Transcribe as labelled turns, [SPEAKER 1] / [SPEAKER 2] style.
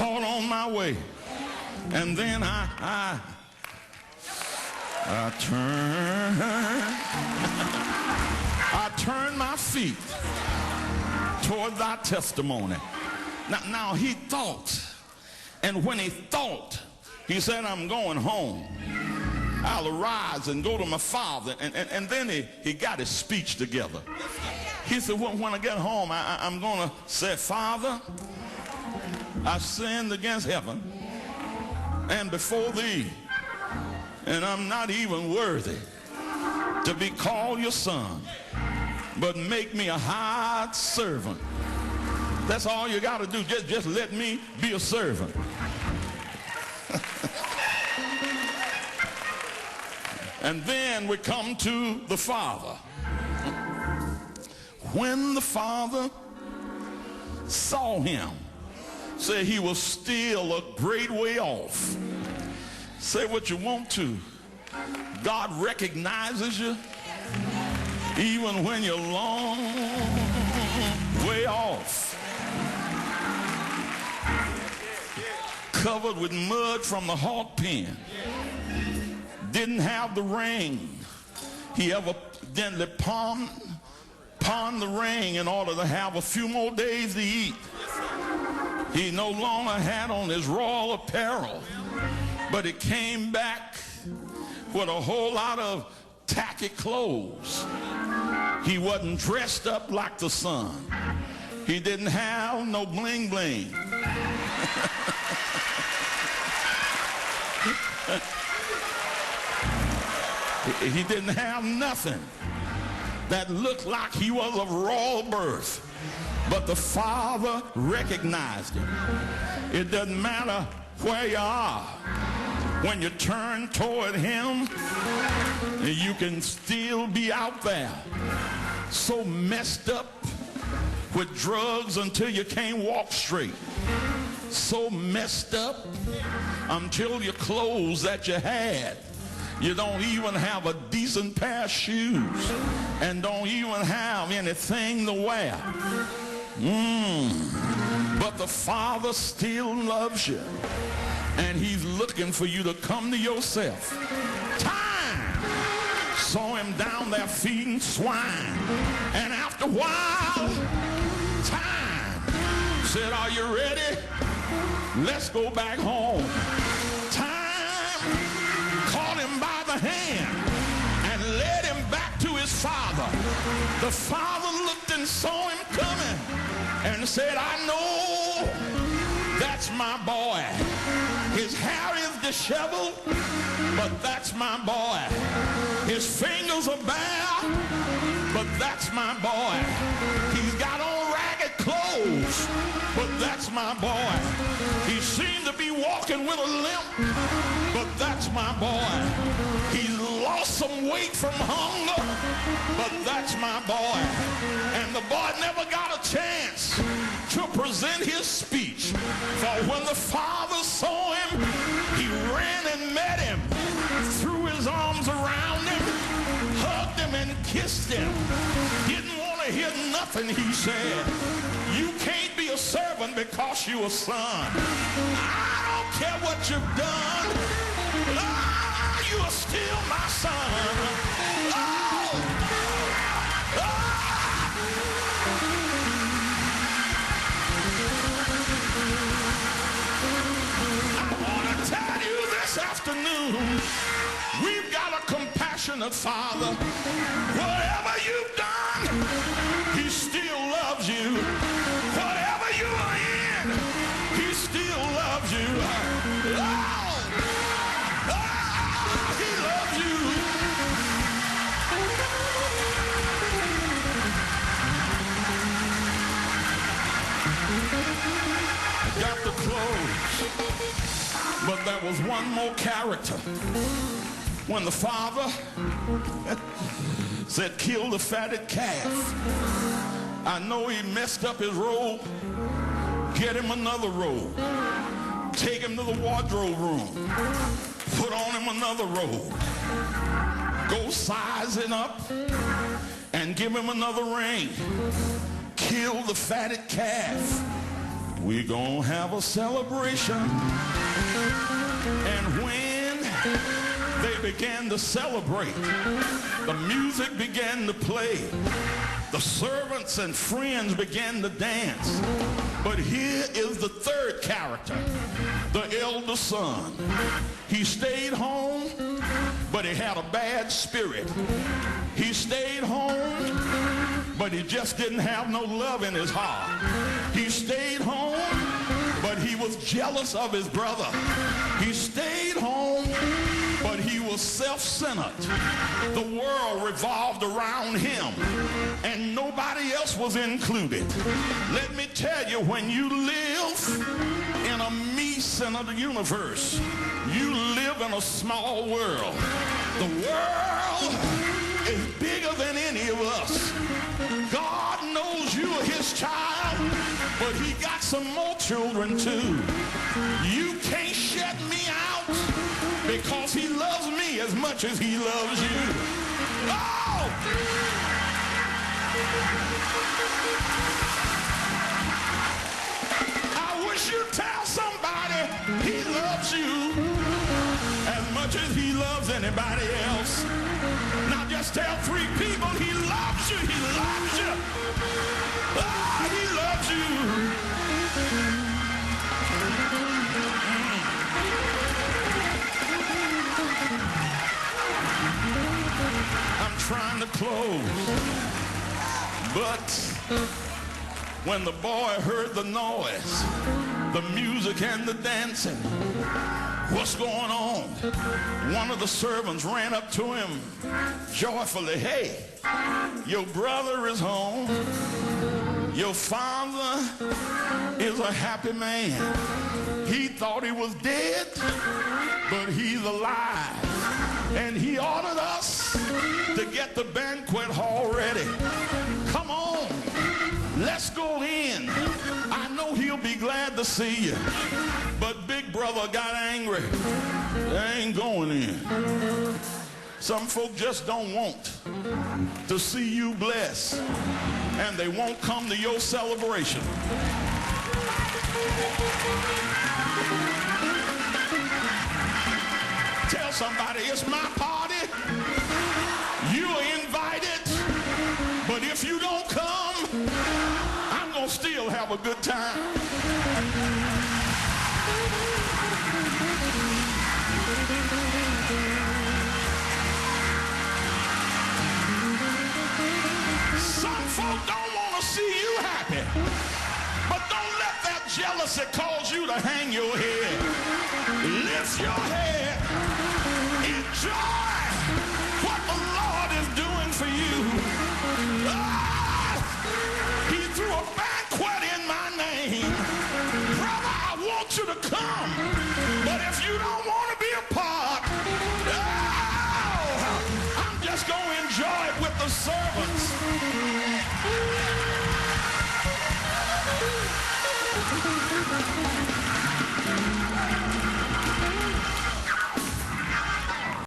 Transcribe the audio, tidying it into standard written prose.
[SPEAKER 1] thought on my way. And then I turned my feet toward thy testimony. Now he thought, and when he thought, he said, I'm going home. I'll arise and go to my father. And then he got his speech together. He said, well, when I get home, I'm going to say, Father, I sinned against heaven and before thee, and I'm not even worthy to be called your son, but make me a hired servant. That's all you got to do. Just let me be a servant. And then we come to the father. When the father saw him, say he was still a great way off. Say what you want to. God recognizes you even when you're long way off. Covered with mud from the hog pen. Didn't have the ring. He evidently pawned the ring in order to have a few more days to eat. He no longer had on his royal apparel, but he came back with a whole lot of tacky clothes. He wasn't dressed up like the son. He didn't have no bling bling. He didn't have nothing that looked like he was of royal birth. But the father recognized him. It doesn't matter where you are. When you turn toward him, you can still be out there so messed up with drugs until you can't walk straight. So messed up until your clothes that you had, you don't even have a decent pair of shoes and don't even have anything to wear. But the Father still loves you, and he's looking for you to come to yourself. Time saw him down there feeding swine, and after a while, time said, are you ready? Let's go back home. Time caught him by the hand and led him back to his father. The father looked and saw him coming and said, I know that's my boy. His hair is disheveled, but that's my boy. His fingers are bare, but that's my boy. He's got on ragged clothes, but that's my boy. He seemed to be walking with a limp, but that's my boy. He's lost some weight from hunger, but that's my boy. And the boy never got a chance to present his speech, for when the father saw him, he ran and met him, threw his arms around him, hugged him and kissed him. Didn't want to hear nothing he said. You can't be a servant because you're a son. I don't care what you've done. You are still my son. I want to tell you this afternoon, we've got a compassionate Father. Whatever you've done, he still loves you. Whatever you are in, he still loves you. He loves you. I got the clothes, but there was one more character. When the father said, kill the fatted calf, I know he messed up his robe. Get him another robe. Take him to the wardrobe room. Put on him another robe. Go size it up and give him another ring. Kill the fatted calf. We're gonna have a celebration. And when they began to celebrate, the music began to play. The servants and friends began to dance. But here is the third character, the elder son. He stayed home, but he had a bad spirit. He stayed home, but he just didn't have no love in his heart. He stayed home, but he was jealous of his brother. He stayed home, but he was self-centered. The world revolved around him, and nobody else was included. Let me tell you, when you live in a me-centered universe, you live in a small world. The world is bigger than any of us. God knows you are his child, but he got some more children too. You can't shut me out because he loves me as much as he loves you. Oh! I wish you'd tell somebody he loves you as much as he loves anybody else. Now just tell 3 people he loves you, he loves you. Oh, he loves you. I'm trying to close, but when the boy heard the noise, the music and the dancing, what's going on? One of the servants ran up to him joyfully. Hey, your brother is home. Your father is a happy man. He thought he was dead, but he's alive. And he ordered us to get the banquet hall ready. Come on, let's go in. I know he'll be glad to see you. But big brother got angry. They ain't going in. Some folk just don't want to see you blessed, and they won't come to your celebration. Tell somebody, it's my party. You are invited, but if you don't come, I'm gonna still have a good time. Some folk don't want to see you happy, but don't let that jealousy cause you to hang your head. Lift your head. Enjoy what the Lord is doing for you. Ah, he threw a banquet in my name. Brother, I want you to come, but if you don't want to be a part, I'm just going to enjoy it with the servants.